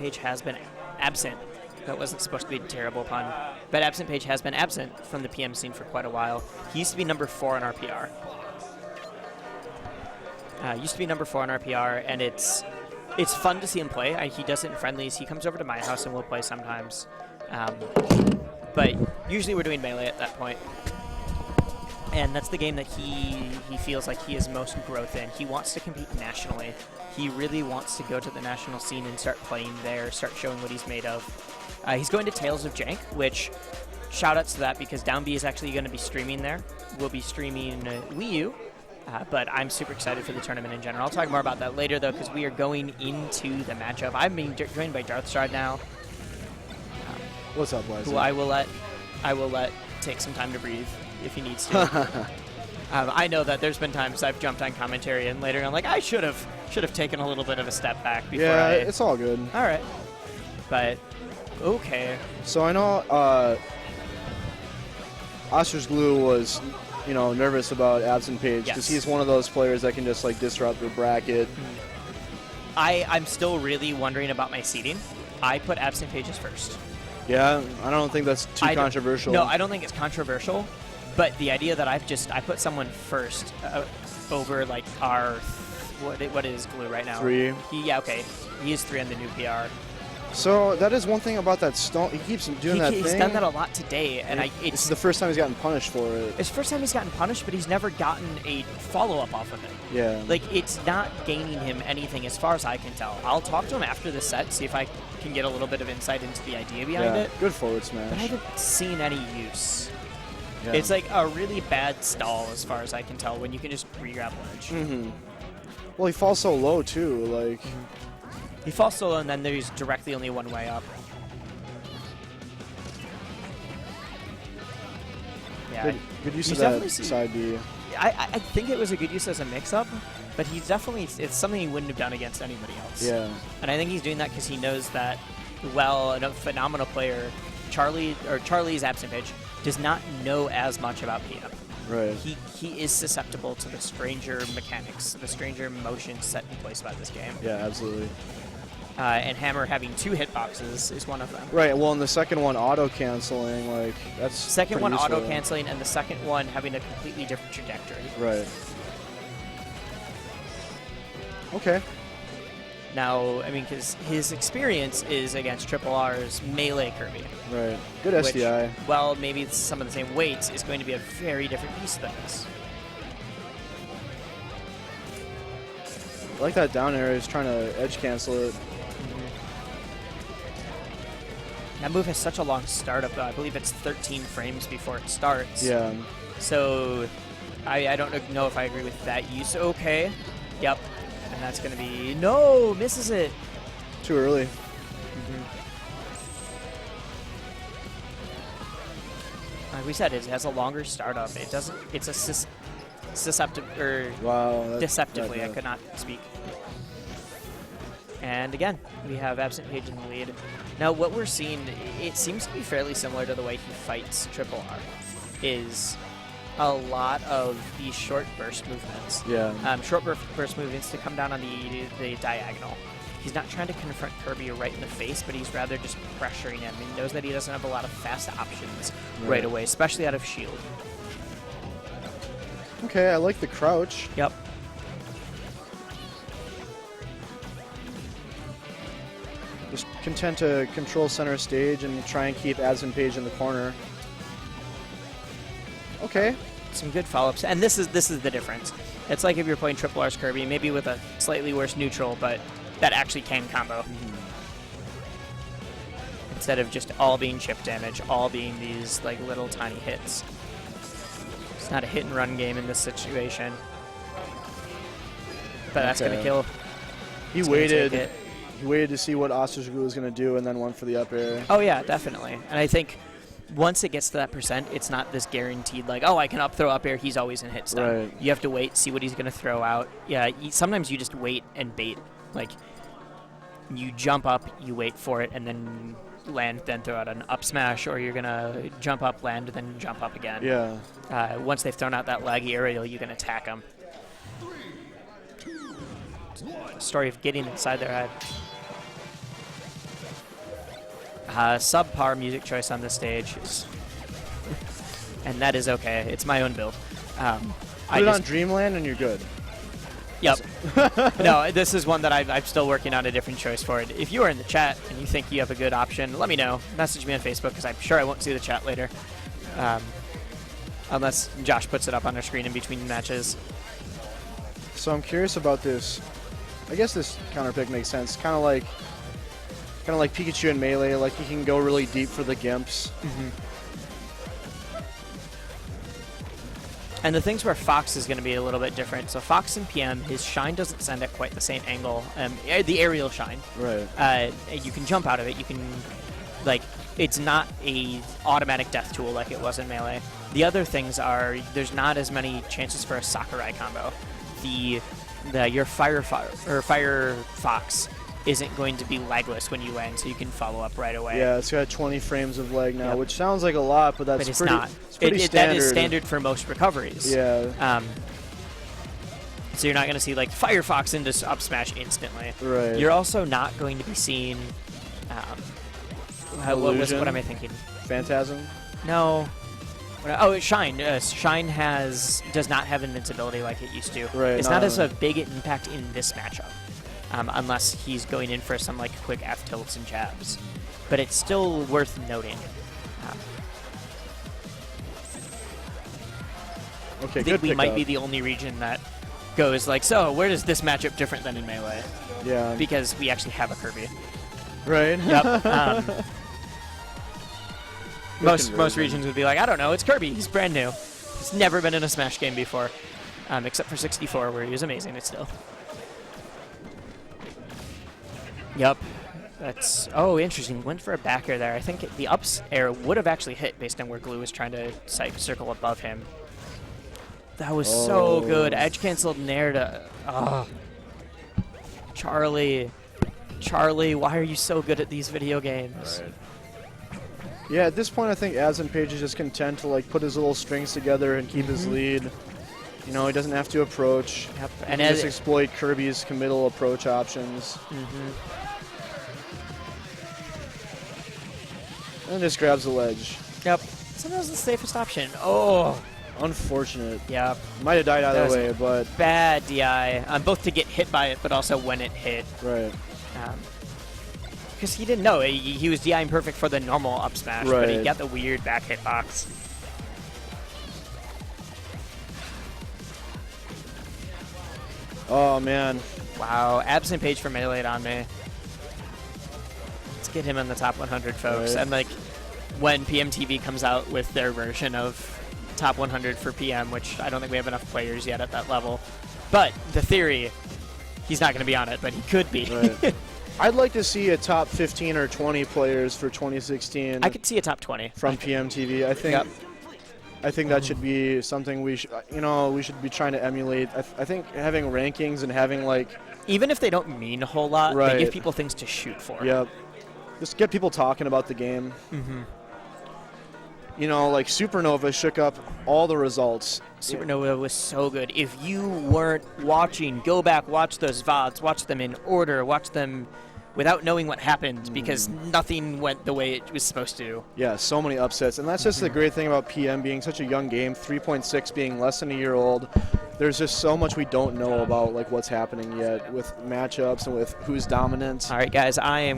Absentpage has been absent. That wasn't supposed to be a terrible pun. But Absentpage has been absent from the PM scene for quite a while. He used to be number 4 on RPR. And it's fun to see him play. He does it in friendlies. He comes over to my house and we'll play sometimes. But usually we're doing melee at that point. And that's the game that he feels like he has most growth in. He wants to compete nationally. He really wants to go to the national scene and start playing there, start showing what he's made of. He's going to Tales of Jank, which shout-outs to that because Down B is actually going to be streaming there. We'll be streaming Wii U, but I'm super excited for the tournament in general. I'll talk more about that later, though, because we are going into the matchup. I'm being joined by Darthstride now. What's up, Wesley? Who I will let take some time to breathe if he needs to. I know that there's been times I've jumped on commentary and later I'm like, I should have taken a little bit of a step back before it's all good. All right. But, okay. So I know Ostrich was, nervous about Absentpage because he's one of those players that can just, disrupt your bracket. I'm still really wondering about my seeding. I put Absentpage as first. Yeah, I don't think that's too controversial. No, I don't think it's controversial. But the idea that I put someone first over our what is Glue right now? 3. He is 3 on the new PR. So that is one thing about that stone. He keeps doing that thing. He's done that a lot today, and it's the first time he's gotten punished for it. It's the first time he's gotten punished, but he's never gotten a follow-up off of it. Yeah. It's not gaining him anything as far as I can tell. I'll talk to him after the set, see if I can get a little bit of insight into the idea behind it. Good forward smash. But I haven't seen any use. Yeah. It's like a really bad stall as far as I can tell when you can just re-grab ledge. Well, he falls so low, too. He falls so low, and then there's directly only one way up. Yeah, good use of that side B. I think it was a good use as a mix-up, but he's definitely, it's something he wouldn't have done against anybody else. Yeah. And I think he's doing that because he knows that, a phenomenal player, Charlie's Absentpage, does not know as much about PM. Right. He is susceptible to the stranger mechanics, the stranger motions set in place by this game. Yeah, absolutely. And Hammer having 2 hitboxes is one of them. Right, well, and the second one auto-canceling, that's second one useful. auto-canceling, and the second one having a completely different trajectory. Right. Okay. Now, because his experience is against Triple R's melee Kirby. Right. Good SDI. Which, well, maybe it's some of the same weights, is going to be a very different piece than this. I like that down air. He's trying to edge cancel it. That move has such a long startup, though. I believe it's 13 frames before it starts. Yeah. So I don't know if I agree with that use. Okay. Yep. And that's going to be... No! Misses it! Too early. Like we said, it has a longer startup. It doesn't... It's a deceptively, I could not speak. And again, we have Absentpage in the lead. Now, what we're seeing, it seems to be fairly similar to the way he fights Triple R, is a lot of these short burst movements. Yeah. Short burst movements to come down on the diagonal. He's not trying to confront Kirby right in the face, but he's rather just pressuring him. He knows that he doesn't have a lot of fast options right away, especially out of shield. Okay, I like the crouch. Yep. Just content to control center stage and try and keep Absentpage in the corner. Okay. Some good follow-ups, and this is the difference. It's like if you're playing Triple R's Kirby, maybe with a slightly worse neutral, but that actually can combo. Instead of just all being chip damage, all being these little tiny hits. It's not a hit-and-run game in this situation. But that's going to kill. He waited to see what Ostrich was going to do and then went for the up air. Oh, yeah, definitely. And I think once it gets to that percent, it's not this guaranteed, I can throw up air, he's always in hit stun. Right. You have to wait, see what he's going to throw out. Yeah, sometimes you just wait and bait. You jump up, you wait for it, and then land, then throw out an up smash, or you're going to jump up, land, then jump up again. Yeah. Once they've thrown out that laggy aerial, you can attack them. Story of getting inside their head. Subpar music choice on this stage. And that is okay. It's my own build. Put it on Dreamland and you're good. Yep. No, this is one that I'm still working on a different choice for it. If you are in the chat and you think you have a good option, let me know. Message me on Facebook because I'm sure I won't see the chat later. Unless Josh puts it up on our screen in between matches. So I'm curious about this. I guess this counter pick makes sense. Kind of like Pikachu in Melee. Like he can go really deep for the Gimps. And the things where Fox is going to be a little bit different. So Fox in PM, his shine doesn't send at quite the same angle. The aerial shine. Right. You can jump out of it. You can, like, it's not a automatic death tool like it was in Melee. The other things are there's not as many chances for a Sakurai combo. Your Fire Fox isn't going to be legless when you land, so you can follow up right away. Yeah, it's got 20 frames of leg now, which sounds like a lot, but that's it's pretty, not. It's pretty standard. That is standard for most recoveries. Yeah. So you're not going to see like Firefox into up smash instantly. Right. You're also not going to be seeing. What am I thinking? Phantasm. No. Oh, Shine. Shine does not have invincibility like it used to. Right. It's not as a big impact in this matchup. Unless he's going in for some like quick F tilts and jabs. But it's still worth noting. Okay, I think we might be the only region that goes like, so where does this matchup different than in Melee? Yeah. Because we actually have a Kirby. Right. Yep. Most regions would be like, I don't know, it's Kirby. He's brand new. He's never been in a Smash game before, except for 64 where he was amazing. It's still. Yep. That's interesting. Went for a back air there. I think the ups air would have actually hit based on where Glue was trying to circle above him. That was so good. Edge canceled nair to. Charlie, why are you so good at these video games? Right. Yeah, at this point, I think Absentpage is just content to like put his little strings together and keep his lead. You know, he doesn't have to approach. Yep. And just exploit Kirby's committal approach options. And just grabs the ledge. Yep. Sometimes the safest option. Oh. Unfortunate. Yeah. Might have died either way, but... Bad DI. Both to get hit by it, but also when it hit. Right. Because he didn't know. He was DIing perfect for the normal up smash, but he got the weird back hitbox. Oh, man. Wow. Absentpage for Melee on me. Let's get him in the top 100, folks. Right. And, like, when PMTV comes out with their version of top 100 for PM, which I don't think we have enough players yet at that level. But the theory, he's not going to be on it, but he could be. Right. I'd like to see a top 15 or 20 players for 2016. I could see a top 20 from PMTV. I think. Yep. I think that should be something we should be trying to emulate. I think having rankings and having like, even if they don't mean a whole lot, they give people things to shoot for. Yep. Just get people talking about the game. You know, like Supernova shook up all the results. Supernova was so good. If you weren't watching, go back, watch those VODs, watch them in order, watch them without knowing what happened because nothing went the way it was supposed to. Yeah, so many upsets. And that's just the great thing about PM being such a young game, 3.6 being less than a year old. There's just so much we don't know about like what's happening yet with matchups and with who's dominant. All right, guys, I am